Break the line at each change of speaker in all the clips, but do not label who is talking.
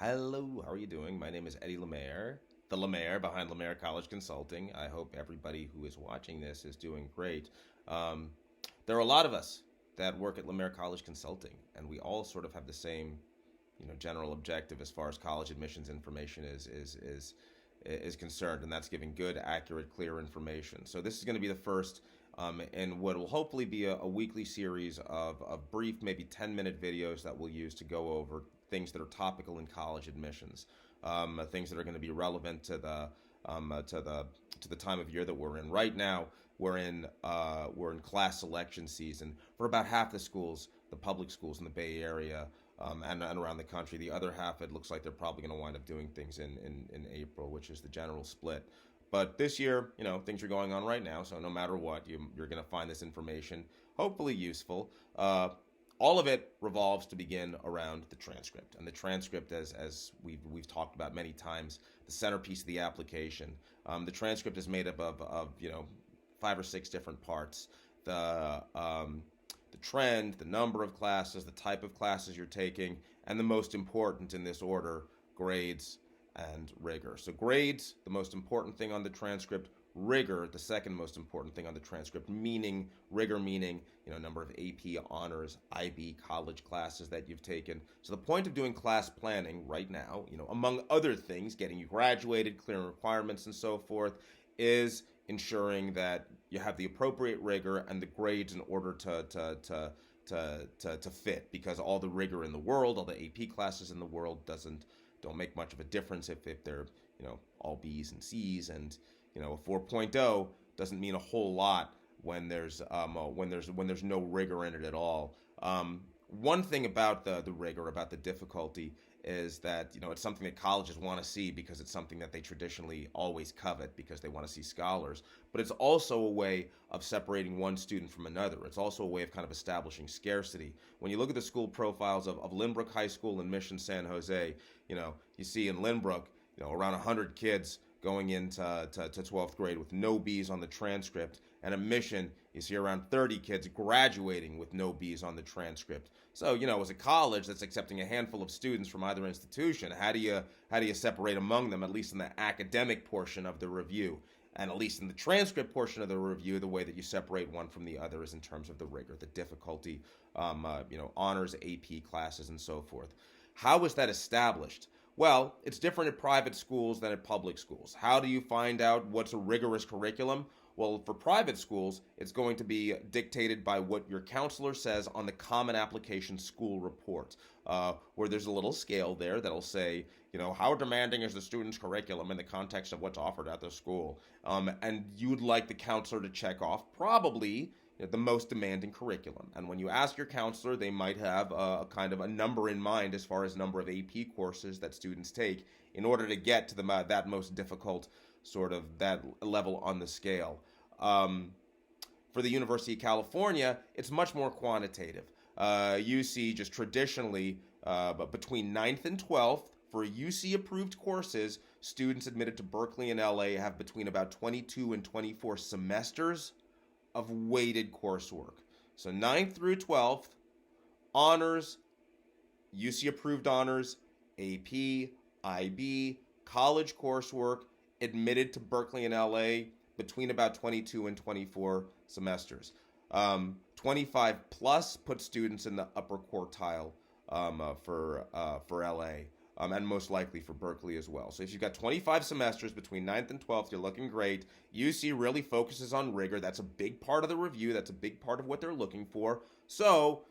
Hello, how are you doing? My name is Eddie Lemaire, the Lemaire behind Lemaire College Consulting. I hope everybody who is watching this is doing great. Um, there are a lot of us that work at Lemaire College Consulting, and we all sort of have the same, general objective as far as college admissions information is concerned, and that's giving good, accurate, clear information. So this is going to be the first in what will hopefully be a weekly series of brief, maybe 10-minute videos that we'll use to go over things that are topical in college admissions, things that are going to be relevant to the time of year that we're in. Right now, we're in class selection season for about half the schools, the public schools in the Bay Area, and around the country. The other half, it looks like they're probably going to wind up doing things in April, which is the general split. But this year, things are going on right now, so no matter what, you're going to find this information hopefully useful. All of it revolves to begin around the transcript, and the transcript, as we've talked about many times, the centerpiece of the application. The transcript is made up of 5 or 6 different parts. The trend, the number of classes, the type of classes you're taking, and the most important in this order, grades and rigor. So grades, the most important thing on the transcript. Rigor, the second most important thing on the transcript, meaning rigor meaning, number of AP honors, IB college classes that you've taken. So the point of doing class planning right now, among other things, getting you graduated, clearing requirements and so forth, is ensuring that you have the appropriate rigor and the grades in order to fit, because all the rigor in the world, all the AP classes in the world don't make much of a difference if they're all B's and C's, and a 4.0 doesn't mean a whole lot when there's no rigor in it at all. One thing about the rigor, about the difficulty, is that it's something that colleges want to see, because it's something that they traditionally always covet, because they want to see scholars. But it's also a way of separating one student from another. It's also a way of kind of establishing scarcity. When you look at the school profiles of Lynbrook High School and Mission San Jose, you see in Lynbrook, around 100 kids going into 12th grade with no B's on the transcript, and at Mission, you see around 30 kids graduating with no B's on the transcript. So, as a college that's accepting a handful of students from either institution, how do you separate among them, at least in the academic portion of the review? And at least in the transcript portion of the review, the way that you separate one from the other is in terms of the rigor, the difficulty, honors, AP classes, and so forth. How is that established? Well, it's different at private schools than at public schools. How do you find out what's a rigorous curriculum? Well, for private schools, it's going to be dictated by what your counselor says on the Common Application School Report, where there's a little scale there that'll say, how demanding is the student's curriculum in the context of what's offered at the school? And you'd like the counselor to check off probably the most demanding curriculum. And when you ask your counselor, they might have a kind of a number in mind as far as number of AP courses that students take in order to get to that most difficult sort of that level on the scale. For the University of California, it's much more quantitative. UC just traditionally, but between 9th and 12th, for UC-approved courses, students admitted to Berkeley and LA have between about 22 and 24 semesters of weighted coursework. So 9th through 12th, honors, UC-approved honors, AP, IB, college coursework, admitted to Berkeley and LA between about 22 and 24 semesters. 25 plus put students in the upper quartile for LA. And most likely for Berkeley as well. So if you've got 25 semesters between 9th and 12th, you're looking great. UC really focuses on rigor. That's a big part of the review. That's a big part of what they're looking for. So,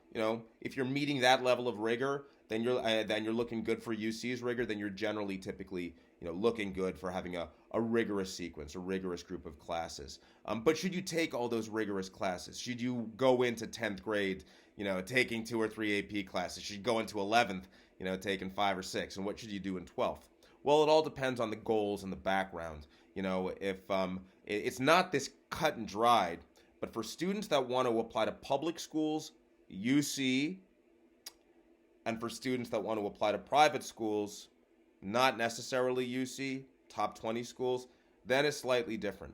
if you're meeting that level of rigor, then you're looking good for UC's rigor. Then you're generally typically, looking good for having a rigorous sequence, a rigorous group of classes. But should you take all those rigorous classes? Should you go into 10th grade, taking 2 or 3 AP classes? Should you go into 11th? Taking 5 or 6, and what should you do in 12th? Well, it all depends on the goals and the background. If it's not this cut and dried, but for students that want to apply to public schools, UC, and for students that want to apply to private schools, not necessarily UC, top 20 schools, then it's slightly different.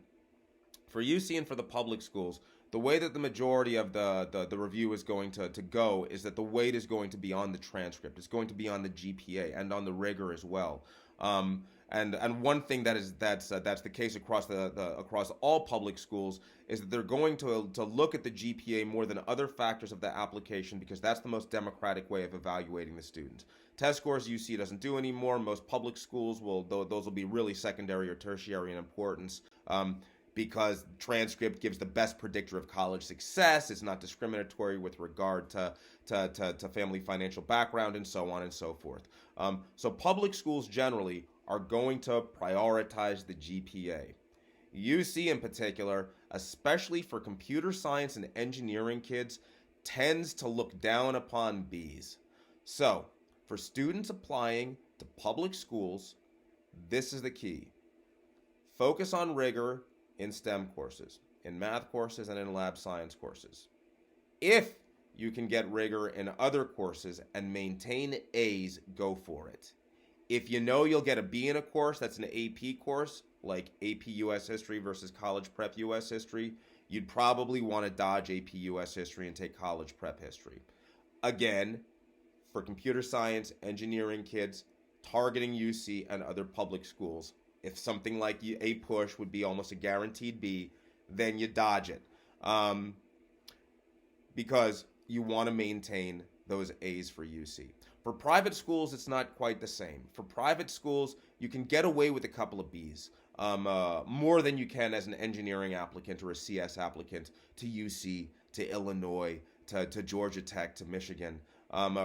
For UC and for the public schools, the way that the majority of the review is going to go is that the weight is going to be on the transcript. It's going to be on the GPA and on the rigor as well. And one thing that's the case across across all public schools is that they're going to look at the GPA more than other factors of the application because that's the most democratic way of evaluating the student. Test scores UC doesn't do anymore. Most public schools will those will be really secondary or tertiary in importance. Because transcript gives the best predictor of college success. It's not discriminatory with regard to family financial background and so on and so forth. So public schools generally are going to prioritize the GPA. UC in particular, especially for computer science and engineering kids, tends to look down upon Bs. So for students applying to public schools, this is the key. Focus on rigor in STEM courses, in math courses, and in lab science courses. If you can get rigor in other courses and maintain A's, go for it. If you know you'll get a B in a course that's an AP course, like AP US History versus College Prep US History, you'd probably want to dodge AP US History and take College Prep History. Again, for computer science, engineering kids, targeting UC and other public schools, if something like a push would be almost a guaranteed B, then you dodge it. Because you want to maintain those A's for UC. For private schools, it's not quite the same. For private schools, you can get away with a couple of B's, more than you can as an engineering applicant or a CS applicant to UC, to Illinois, to Georgia Tech, to Michigan.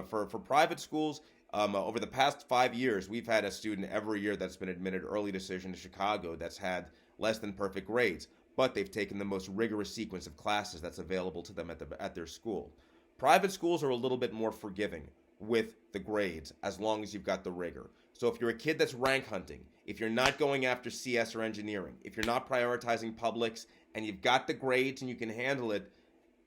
For private schools, over the past 5 years, we've had a student every year that's been admitted early decision to Chicago that's had less than perfect grades, but they've taken the most rigorous sequence of classes that's available to them at their school. Private schools are a little bit more forgiving with the grades as long as you've got the rigor. So if you're a kid that's rank hunting, if you're not going after CS or engineering, if you're not prioritizing publics, and you've got the grades and you can handle it,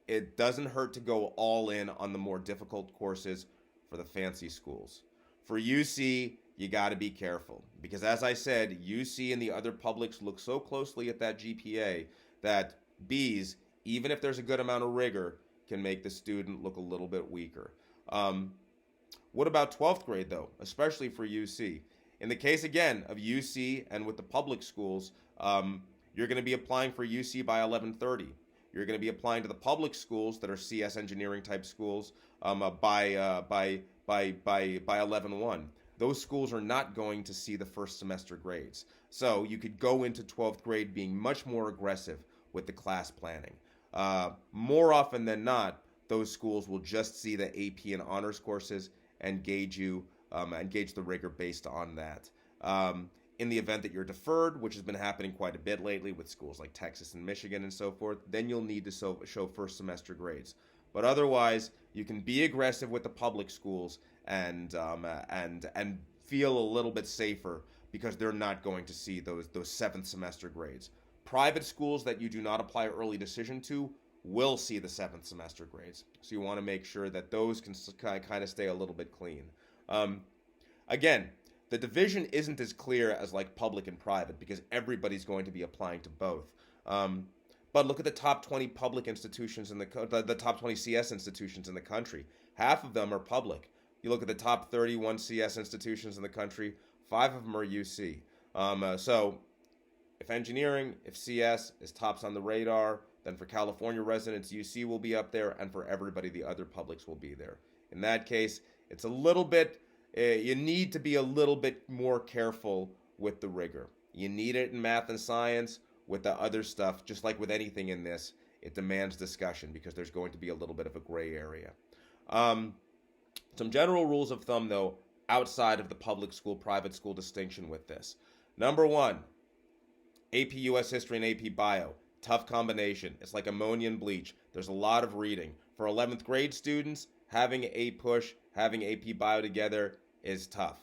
it doesn't hurt to go all in on the more difficult courses for the fancy schools. For UC, you got to be careful because, as I said, UC and the other publics look so closely at that GPA that Bs, even if there's a good amount of rigor, can make the student look a little bit weaker. What about 12th grade, though, especially for UC? In the case, again, of UC and with the public schools, you're going to be applying for UC by 11:30. You're going to be applying to the public schools that are CS engineering type schools by 11:1. Those schools are not going to see the first semester grades. So you could go into 12th grade being much more aggressive with the class planning. More often than not, those schools will just see the AP and honors courses and gauge the rigor based on that. In the event that you're deferred, which has been happening quite a bit lately with schools like Texas and Michigan and so forth, then you'll need to show first semester grades. But otherwise, you can be aggressive with the public schools and feel a little bit safer because they're not going to see those seventh semester grades. Private schools that you do not apply early decision to will see the seventh semester grades. So you want to make sure that those can kind of stay a little bit clean. Again, the division isn't as clear as like public and private because everybody's going to be applying to both. But look at the top 20 public institutions in the top 20 CS institutions in the country. Half of them are public. You look at the top 31 CS institutions in the country, 5 of them are UC. So if engineering, if CS is tops on the radar, then for California residents, UC will be up there, and for everybody, the other publics will be there. In that case, it's a little bit, you need to be a little bit more careful with the rigor. You need it in math and science. With the other stuff, just like with anything in this, it demands discussion because there's going to be a little bit of a gray area. Some general rules of thumb, though, outside of the public school, private school distinction with this. Number 1, AP US History and AP Bio. Tough combination. It's like ammonia and bleach. There's a lot of reading. For 11th grade students, having a push, having AP Bio together is tough.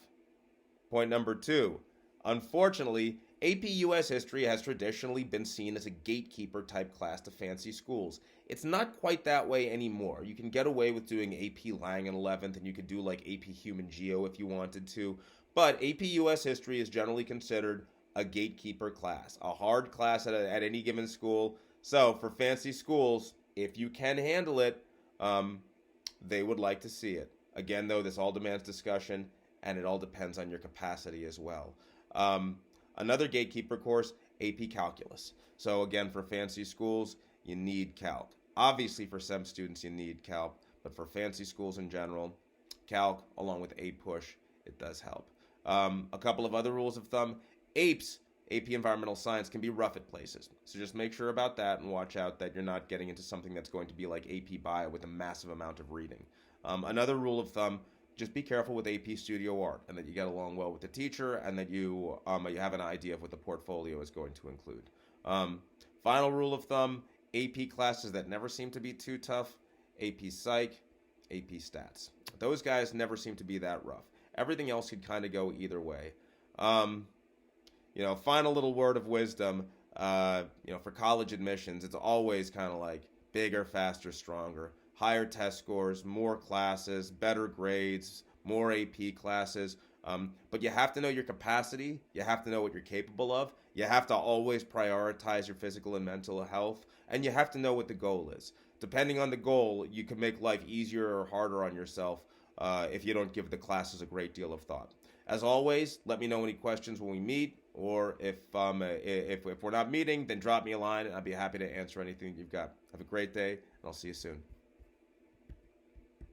Point number 2, unfortunately, AP US History has traditionally been seen as a gatekeeper type class to fancy schools. It's not quite that way anymore. You can get away with doing AP Lang in 11th, and you could do like AP Human Geo if you wanted to. But AP US History is generally considered a gatekeeper class, a hard class at any given school. So for fancy schools, if you can handle it, um, they would like to see it. Again, though, this all demands discussion, and it all depends on your capacity as well. Um, Another gatekeeper course, AP Calculus. So again, for fancy schools, you need calc. Obviously, for some students, you need calc, but for fancy schools in general, calc along with APUSH, it does help. A couple of other rules of thumb: APES, AP Environmental Science, can be rough at places. So just make sure about that and watch out that you're not getting into something that's going to be like AP Bio with a massive amount of reading. Another rule of thumb: just be careful with AP Studio Art, and that you get along well with the teacher, and that you have an idea of what the portfolio is going to include. Um, Final rule of thumb: AP classes that never seem to be too tough: AP Psych, AP Stats. Those guys never seem to be that rough. Everything else could kind of go either way. Um, Final little word of wisdom. For college admissions, it's always kind of like bigger, faster, stronger, higher test scores, more classes, better grades, more AP classes. But you have to know your capacity. You have to know what you're capable of. You have to always prioritize your physical and mental health. And you have to know what the goal is. Depending on the goal, you can make life easier or harder on yourself if you don't give the classes a great deal of thought. As always, let me know any questions when we meet, or if we're not meeting, then drop me a line, and I'll be happy to answer anything you've got. Have a great day, and I'll see you soon.